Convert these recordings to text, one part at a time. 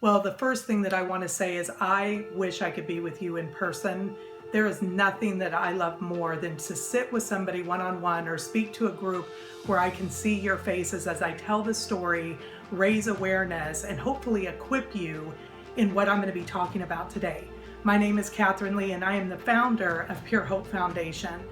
Well, the first thing that I want to say is I wish I could be with you in person. There is nothing that I love more than to sit with somebody one-on-one or speak to a group where I can see your faces as I tell the story, raise awareness, and hopefully equip you in what I'm going to be talking about today. My name is Kathrine Lee, and I am the founder of Pure Hope Foundation.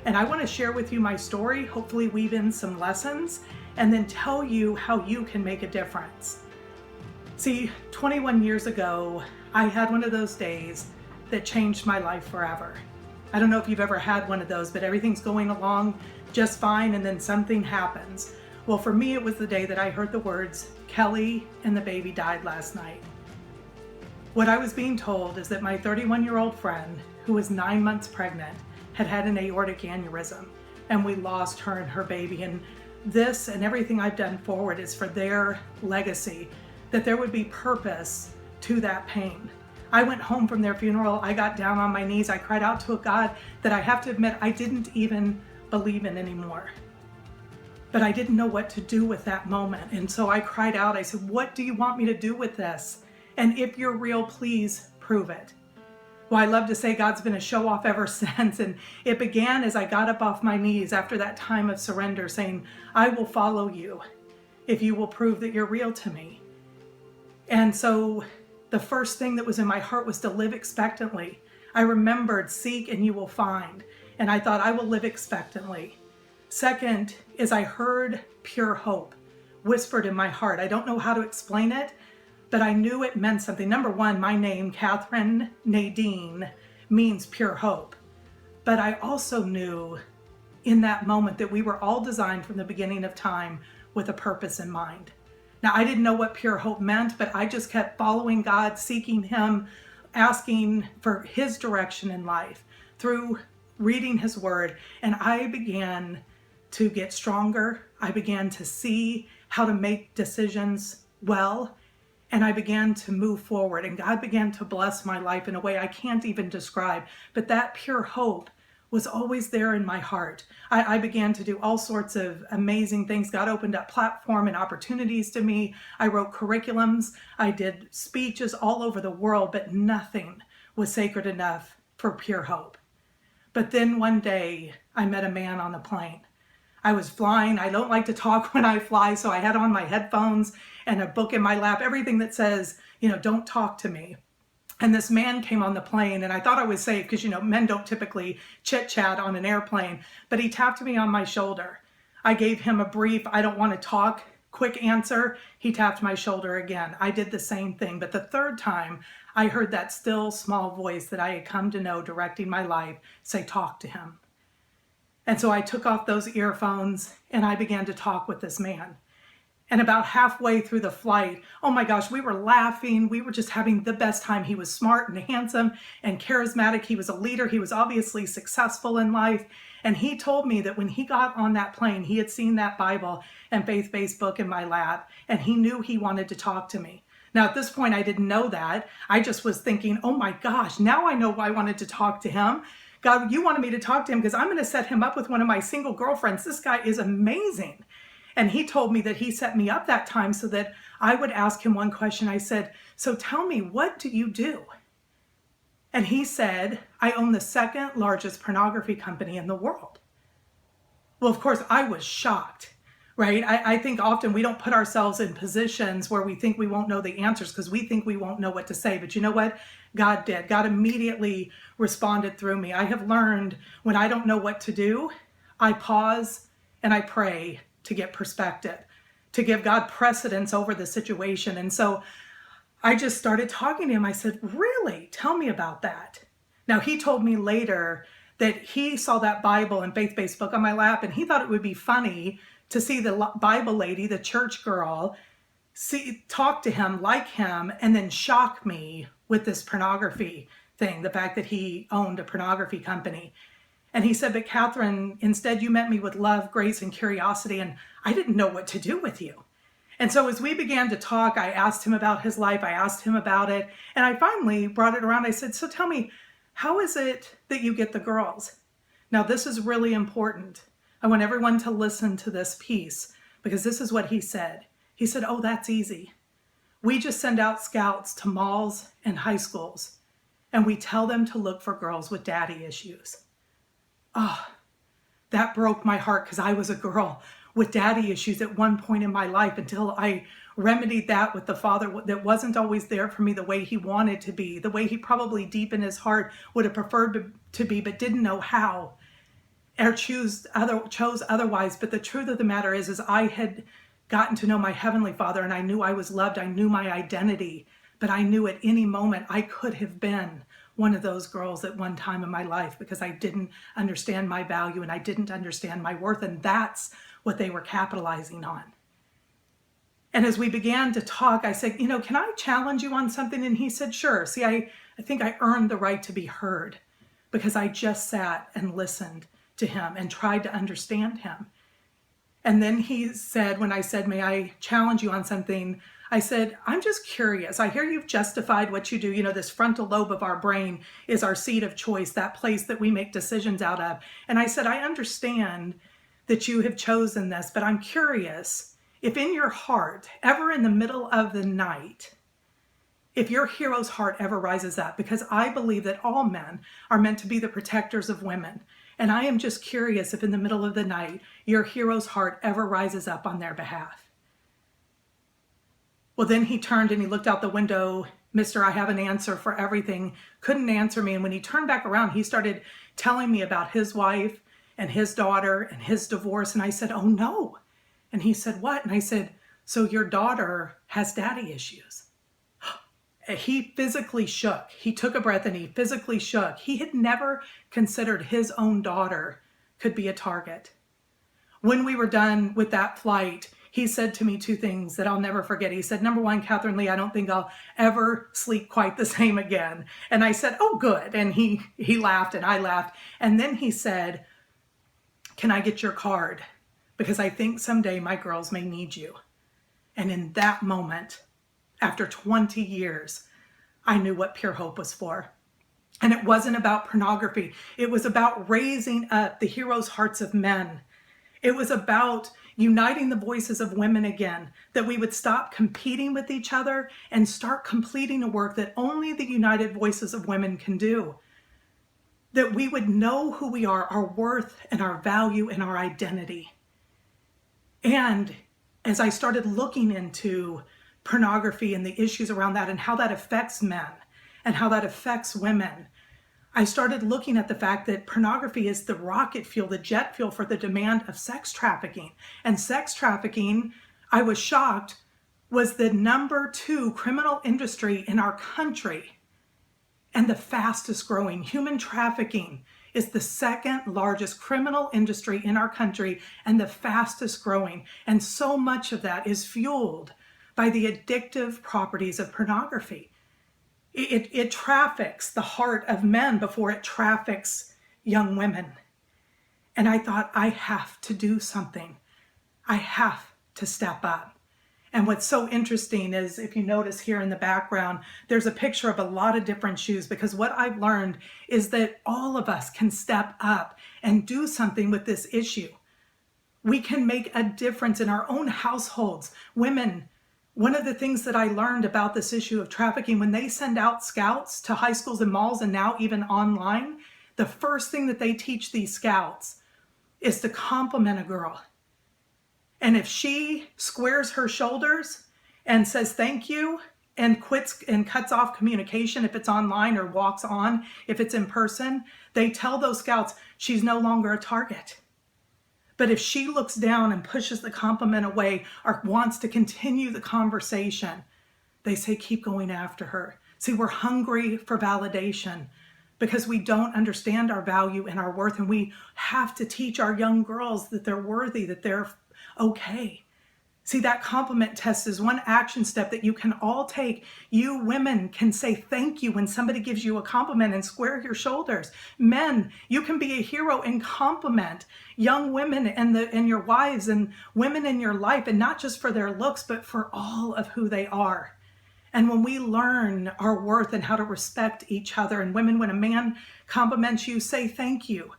And I want to share with you my story, hopefully weave in some lessons, and then tell you how you can make a difference. See, 21 years ago, I had one of those days that changed my life forever. I don't know if you've ever had one of those, but everything's going along just fine and then something happens. Well, for me, it was the day that I heard the words, "Kelly and the baby died last night." What I was being told is that my 31-year-old friend, who was 9 months pregnant, had had an aortic aneurysm, and we lost her and her baby. And this and everything I've done forward is for their legacy, that there would be purpose to that pain. I went home from their funeral, I got down on my knees, I cried out to a God that I have to admit I didn't even believe in anymore. But I didn't know what to do with that moment. And so I cried out, I said, "What do you want me to do with this? And if you're real, please prove it." Well, I love to say God's been a show off ever since. And it began as I got up off my knees after that time of surrender saying, "I will follow you if you will prove that you're real to me." And so the first thing that was in my heart was to live expectantly. I remembered, "Seek and you will find." And I thought, I will live expectantly. Second is I heard pure hope whispered in my heart. I don't know how to explain it, but I knew it meant something. Number one, my name, Kathrine Nadine, means pure hope. But I also knew in that moment that we were all designed from the beginning of time with a purpose in mind. Now, I didn't know what pure hope meant, but I just kept following God, seeking Him, asking for His direction in life through reading His Word. And I began to get stronger. I began to see how to make decisions well. And I began to move forward. And God began to bless my life in a way I can't even describe. But that pure hope was always there in my heart. I began to do all sorts of amazing things. God opened up platform and opportunities to me. I wrote curriculums. I did speeches all over the world, but nothing was sacred enough for pure hope. But then one day I met a man on a plane. I was flying. I don't like to talk when I fly, so I had on my headphones and a book in my lap, everything that says, don't talk to me. And this man came on the plane, and I thought I was safe because, men don't typically chit-chat on an airplane, but he tapped me on my shoulder. I gave him a brief, "I don't want to talk," quick answer. He tapped my shoulder again. I did the same thing, but the third time I heard that still small voice that I had come to know directing my life say, "Talk to him." And so I took off those earphones and I began to talk with this man. And about halfway through the flight, oh my gosh, we were laughing. We were just having the best time. He was smart and handsome and charismatic. He was a leader. He was obviously successful in life. And he told me that when he got on that plane, he had seen that Bible and faith-based book in my lap, and he knew he wanted to talk to me. Now, at this point, I didn't know that. I just was thinking, oh my gosh, now I know why I wanted to talk to him. God, you wanted me to talk to him because I'm going to set him up with one of my single girlfriends. This guy is amazing. And he told me that he set me up that time so that I would ask him one question. I said, "So tell me, what do you do?" And he said, "I own the second largest pornography company in the world." Well, of course, I was shocked, right? I think often we don't put ourselves in positions where we think we won't know the answers because we think we won't know what to say. But you know what? God did. God immediately responded through me. I have learned when I don't know what to do, I pause and I pray to get perspective, to give God precedence over the situation. And so I just started talking to him. I said, "Really? Tell me about that." Now, he told me later that he saw that Bible and faith-based book on my lap, and he thought it would be funny to see the Bible lady, the church girl, talk to him, like him, and then shock me with this pornography thing, the fact that he owned a pornography company. And he said, "But Kathrine, instead you met me with love, grace, and curiosity, and I didn't know what to do with you." And so as we began to talk, I asked him about his life, I asked him about it, and I finally brought it around. I said, "So tell me, how is it that you get the girls?" Now, this is really important. I want everyone to listen to this piece because this is what he said. He said, "Oh, that's easy. We just send out scouts to malls and high schools, and we tell them to look for girls with daddy issues. Oh, that broke my heart, because I was a girl with daddy issues at one point in my life, until I remedied that with the father that wasn't always there for me the way he wanted to be, the way he probably deep in his heart would have preferred to be, but didn't know how, or chose otherwise. But the truth of the matter is I had gotten to know my Heavenly Father, and I knew I was loved. I knew my identity, but I knew at any moment I could have been one of those girls at one time in my life, because I didn't understand my value and I didn't understand my worth. And that's what they were capitalizing on. And as we began to talk, I said, can I challenge you on something? And he said, sure. See, I think I earned the right to be heard, because I just sat and listened to him and tried to understand him. And then he said, when I said, may I challenge you on something? I said, I'm just curious. I hear you've justified what you do. This frontal lobe of our brain is our seat of choice, that place that we make decisions out of. And I said, I understand that you have chosen this, but I'm curious if in your heart, ever in the middle of the night, if your hero's heart ever rises up, because I believe that all men are meant to be the protectors of women. And I am just curious if in the middle of the night, your hero's heart ever rises up on their behalf. Well, then he turned and he looked out the window. Mister, I have an answer for everything. Couldn't answer me. And when he turned back around, he started telling me about his wife and his daughter and his divorce. And I said, oh no. And he said, what? And I said, so your daughter has daddy issues. He physically shook. He took a breath and he physically shook. He had never considered his own daughter could be a target. When we were done with that flight, he said to me two things that I'll never forget. He said, number one, Kathrine Lee, I don't think I'll ever sleep quite the same again. And I said, oh, good. And he laughed and I laughed. And then he said, can I get your card? Because I think someday my girls may need you. And in that moment, after 20 years, I knew what Pure Hope was for. And it wasn't about pornography. It was about raising up the heroes' hearts of men. It was about uniting the voices of women again, that we would stop competing with each other and start completing a work that only the united voices of women can do. That we would know who we are, our worth and our value and our identity. And as I started looking into pornography and the issues around that and how that affects men and how that affects women, I started looking at the fact that pornography is the rocket fuel, the jet fuel for the demand of sex trafficking. And sex trafficking, I was shocked, was the number 2 criminal industry in our country and the fastest growing. Human trafficking is the second largest criminal industry in our country and the fastest growing. And so much of that is fueled by the addictive properties of pornography. It traffics the heart of men before it traffics young women. And I thought, I have to do something. I have to step up. And what's so interesting is, if you notice here in the background, there's a picture of a lot of different shoes, because what I've learned is that all of us can step up and do something with this issue. We can make a difference in our own households. Women, one of the things that I learned about this issue of trafficking, when they send out scouts to high schools and malls and now even online, the first thing that they teach these scouts is to compliment a girl. And if she squares her shoulders and says thank you and quits and cuts off communication, if it's online, or walks on if it's in person, they tell those scouts she's no longer a target. But if she looks down and pushes the compliment away or wants to continue the conversation, they say keep going after her. See, we're hungry for validation because we don't understand our value and our worth, and we have to teach our young girls that they're worthy, that they're okay. See, that compliment test is one action step that you can all take. You women can say thank you when somebody gives you a compliment and square your shoulders. Men, you can be a hero and compliment young women and your wives and women in your life, and not just for their looks, but for all of who they are. And when we learn our worth and how to respect each other, and women, when a man compliments you, say thank you.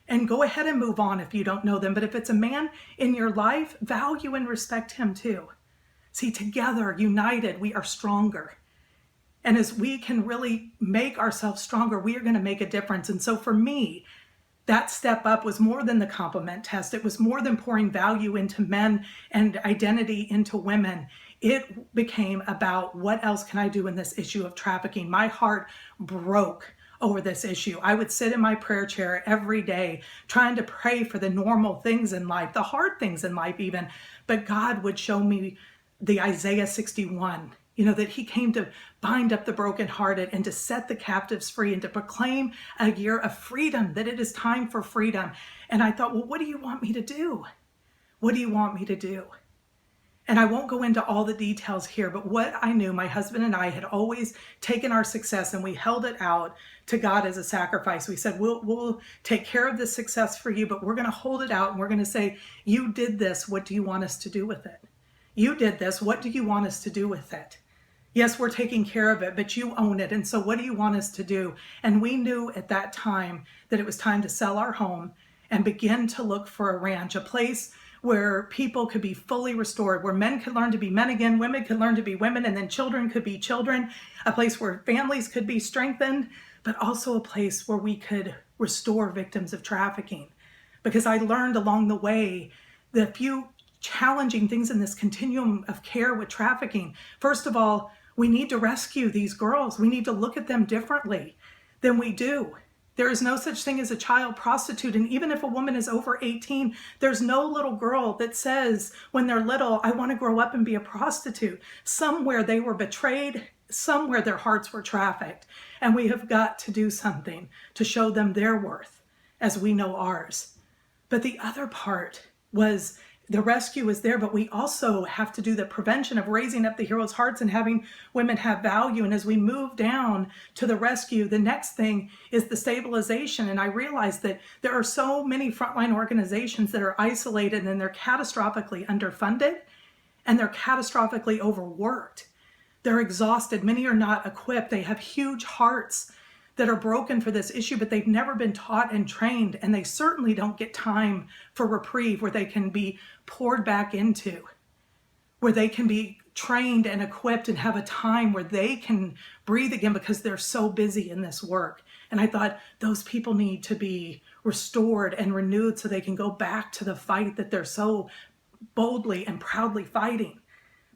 And go ahead and move on if you don't know them. But if it's a man in your life, value and respect him too. See, together, united, we are stronger. And as we can really make ourselves stronger, we are going to make a difference. And so for me, that step up was more than the compliment test. It was more than pouring value into men and identity into women. It became about, what else can I do in this issue of trafficking? My heart broke over this issue. I would sit in my prayer chair every day trying to pray for the normal things in life, the hard things in life even, but God would show me the Isaiah 61, that he came to bind up the brokenhearted and to set the captives free and to proclaim a year of freedom, that it is time for freedom. And I thought, well, what do you want me to do? What do you want me to do? And I won't go into all the details here, but what I knew, my husband and I had always taken our success and we held it out to God as a sacrifice. We said, we'll take care of this success for you, but we're going to hold it out and we're going to say, you did this. What do you want us to do with it? You did this. What do you want us to do with it? Yes, we're taking care of it, but you own it. And so what do you want us to do? And we knew at that time that it was time to sell our home and begin to look for a ranch, a place where people could be fully restored, where men could learn to be men again, women could learn to be women, and then children could be children, a place where families could be strengthened, but also a place where we could restore victims of trafficking. Because I learned along the way the few challenging things in this continuum of care with trafficking. First of all, we need to rescue these girls. We need to look at them differently than we do. There is no such thing as a child prostitute. And even if a woman is over 18, there's no little girl that says when they're little, I want to grow up and be a prostitute. Somewhere they were betrayed, somewhere their hearts were trafficked. And we have got to do something to show them their worth as we know ours. But the other part was, the rescue is there, but we also have to do the prevention of raising up the heroes' hearts and having women have value. And as we move down to the rescue, the next thing is the stabilization. And I realized that there are so many frontline organizations that are isolated and they're catastrophically underfunded and they're catastrophically overworked. They're exhausted. Many are not equipped. They have huge hearts that are broken for this issue, but they've never been taught and trained, and they certainly don't get time for reprieve where they can be poured back into, where they can be trained and equipped and have a time where they can breathe again because they're so busy in this work. And I thought those people need to be restored and renewed so they can go back to the fight that they're so boldly and proudly fighting.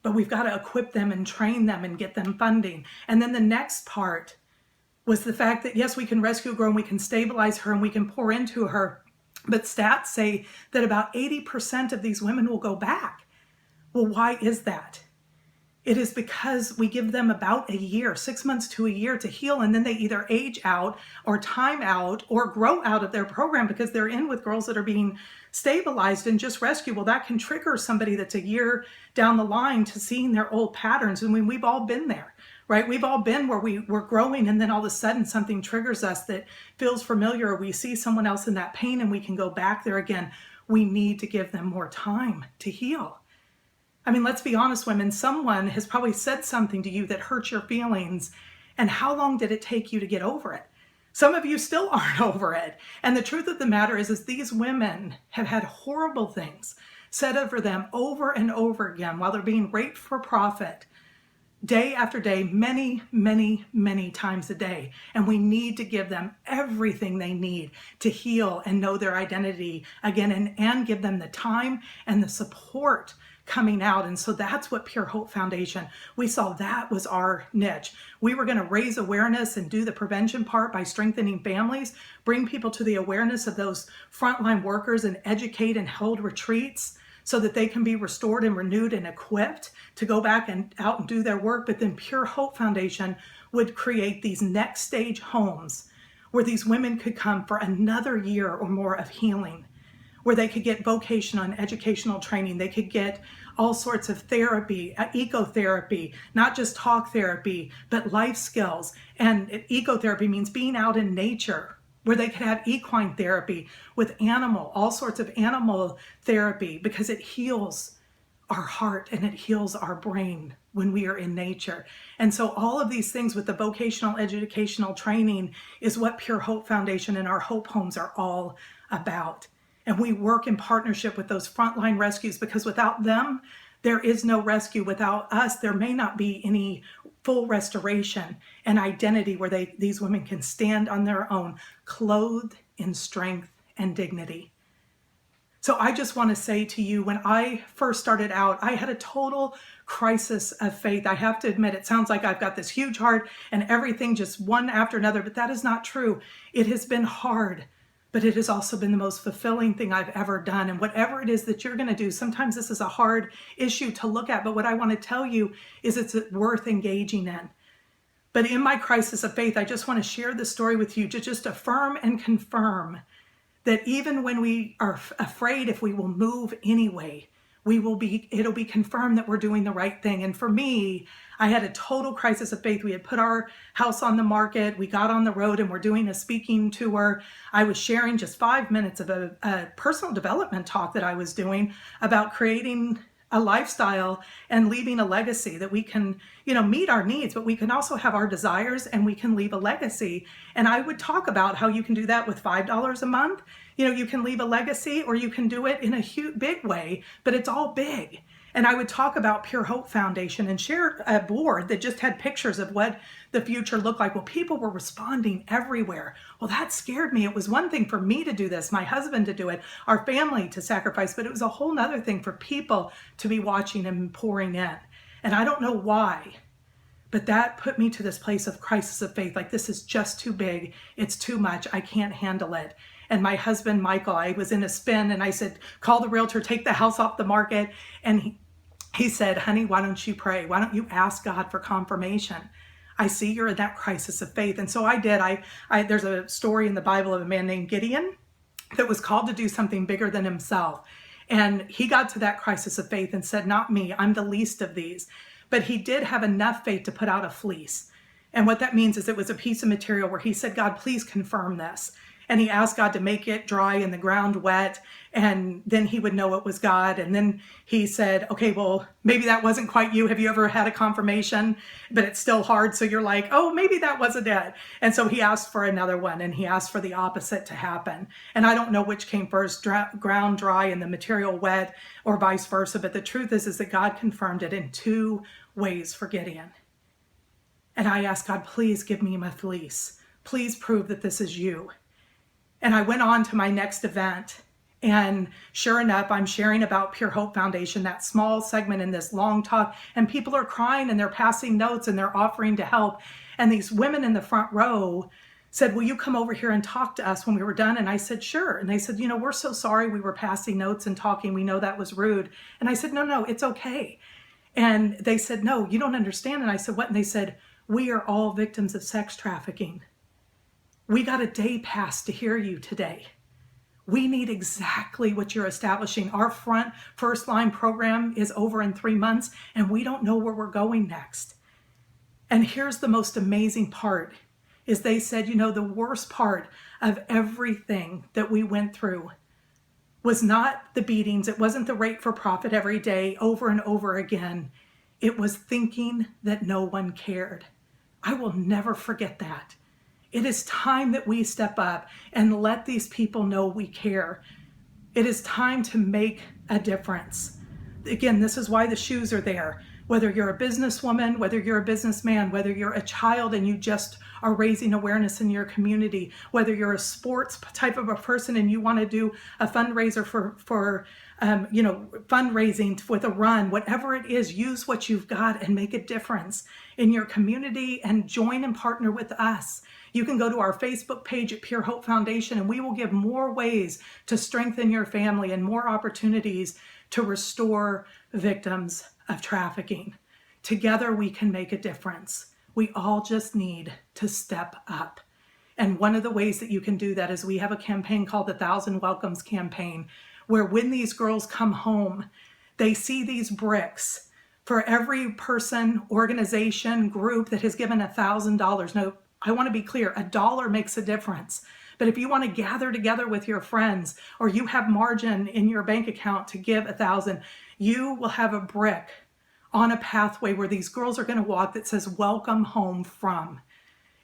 But we've got to equip them and train them and get them funding. And then the next part was the fact that, yes, we can rescue a girl and we can stabilize her and we can pour into her, but stats say that about 80% of these women will go back. Well, why is that? It is because we give them about a year, 6 months to a year to heal, and then they either age out or time out or grow out of their program because they're in with girls that are being stabilized and just rescued. Well, that can trigger somebody that's a year down the line to seeing their old patterns. I mean, we've all been there. Right? We've all been where we're growing and then all of a sudden something triggers us that feels familiar, or we see someone else in that pain and we can go back there again. We need to give them more time to heal. I mean, let's be honest, women, someone has probably said something to you that hurts your feelings. And how long did it take you to get over it? Some of you still aren't over it. And the truth of the matter is these women have had horrible things said over them over and over again while they're being raped for profit. Day after day, many, many, many times a day. And we need to give them everything they need to heal and know their identity again, and give them the time and the support coming out. And so that's what Pure Hope Foundation, we saw that was our niche. We were going to raise awareness and do the prevention part by strengthening families, bring people to the awareness of those frontline workers and educate and hold retreats so that they can be restored and renewed and equipped to go back and out and do their work. But then Pure Hope Foundation would create these next stage homes where these women could come for another year or more of healing, where they could get vocational and educational training. They could get all sorts of therapy, ecotherapy, not just talk therapy, but life skills. And ecotherapy means being out in nature, where they could have equine therapy with all sorts of animal therapy, because it heals our heart and it heals our brain when we are in nature. And so all of these things with the vocational educational training is what Pure Hope Foundation and our Hope Homes are all about. And we work in partnership with those frontline rescues, because without them, There is no rescue. Without us, there may not be any full restoration and identity where these women can stand on their own, clothed in strength and dignity. So I just want to say to you, when I first started out, I had a total crisis of faith. I have to admit, it sounds like I've got this huge heart and everything just one after another, but that is not true. It has been hard, but it has also been the most fulfilling thing I've ever done. And whatever it is that you're going to do, sometimes this is a hard issue to look at, but what I want to tell you is it's worth engaging in. But in my crisis of faith, I just want to share this story with you to just affirm and confirm that even when we are afraid if we will move anyway, it'll be confirmed that we're doing the right thing. And for me, I had a total crisis of faith. We had put our house on the market. We got on the road and we're doing a speaking tour. I was sharing just 5 minutes of a personal development talk that I was doing about creating a lifestyle and leaving a legacy that we can, meet our needs, but we can also have our desires and we can leave a legacy. And I would talk about how you can do that with $5 a month. You can leave a legacy, or you can do it in a huge, big way, but it's all big. And I would talk about Pure Hope Foundation and share a board that just had pictures of what the future looked like. Well, people were responding everywhere. Well, that scared me. It was one thing for me to do this, my husband to do it, our family to sacrifice, but it was a whole nother thing for people to be watching and pouring in. And I don't know why, but that put me to this place of crisis of faith. Like, this is just too big. It's too much. I can't handle it. And my husband, Michael, I was in a spin and I said, call the realtor, take the house off the market. And he said, honey, why don't you pray? Why don't you ask God for confirmation? I see you're in that crisis of faith. And so I did. There's a story in the Bible of a man named Gideon that was called to do something bigger than himself. And he got to that crisis of faith and said, not me, I'm the least of these. But he did have enough faith to put out a fleece. And what that means is it was a piece of material where he said, God, please confirm this. And he asked God to make it dry and the ground wet, and then he would know it was God. And then he said, okay, well, maybe that wasn't quite you. Have you ever had a confirmation, but it's still hard? So you're like, oh, maybe that wasn't it. And so he asked for another one, and he asked for the opposite to happen. And I don't know which came first, ground dry and the material wet, or vice versa. But the truth is that God confirmed it in two ways for Gideon. And I asked God, please give me my fleece. Please prove that this is you. And I went on to my next event, and sure enough, I'm sharing about Pure Hope Foundation, that small segment in this long talk, and people are crying and they're passing notes and they're offering to help. And these women in the front row said, will you come over here and talk to us when we were done? And I said, sure. And they said, we're so sorry we were passing notes and talking. We know that was rude. And I said, no, it's okay. And they said, no, you don't understand. And I said, what? And they said, we are all victims of sex trafficking. We got a day pass to hear you today. We need exactly what you're establishing. Our first line program is over in 3 months, and we don't know where we're going next. And here's the most amazing part, is they said, the worst part of everything that we went through was not the beatings. It wasn't the rate for profit every day over and over again. It was thinking that no one cared. I will never forget that. It is time that we step up and let these people know we care. It is time to make a difference. Again, this is why the shoes are there. Whether you're a businesswoman, whether you're a businessman, whether you're a child and you just are raising awareness in your community, whether you're a sports type of a person and you want to do a fundraiser for fundraising with a run, whatever it is, use what you've got and make a difference in your community and join and partner with us. You can go to our Facebook page at Pure Hope Foundation, and we will give more ways to strengthen your family and more opportunities to restore victims of trafficking. Together, we can make a difference. We all just need to step up. And one of the ways that you can do that is we have a campaign called the 1,000 Welcomes Campaign, where when these girls come home, they see these bricks. For every person, organization, group that has given $1,000. Now, I want to be clear, $1 makes a difference. But if you want to gather together with your friends, or you have margin in your bank account to give $1,000, you will have a brick on a pathway where these girls are going to walk that says, welcome home from.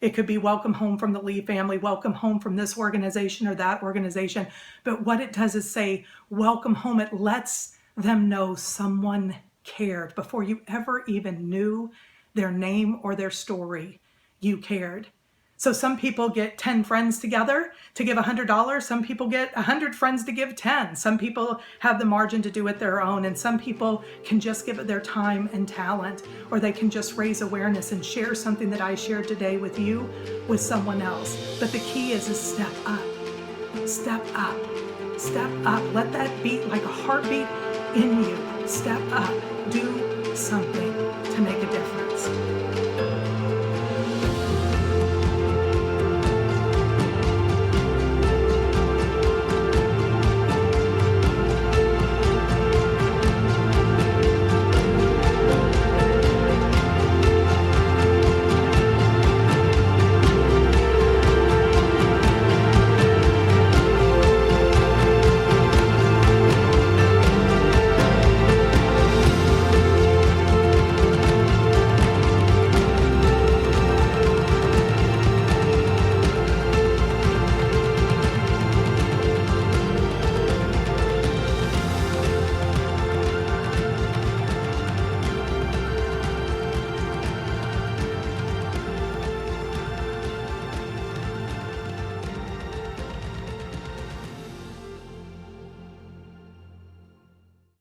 It could be welcome home from the Lee family, welcome home from this organization or that organization. But what it does is say, welcome home. It lets them know someone cared before you ever even knew their name or their story. You cared. So some people get 10 friends together to give $100. Some people get 100 friends to give 10. Some people have the margin to do it their own. And some people can just give it their time and talent, or they can just raise awareness and share something that I shared today with you with someone else. But the key is step up, step up, step up. Let that beat like a heartbeat in you. Step up, do something.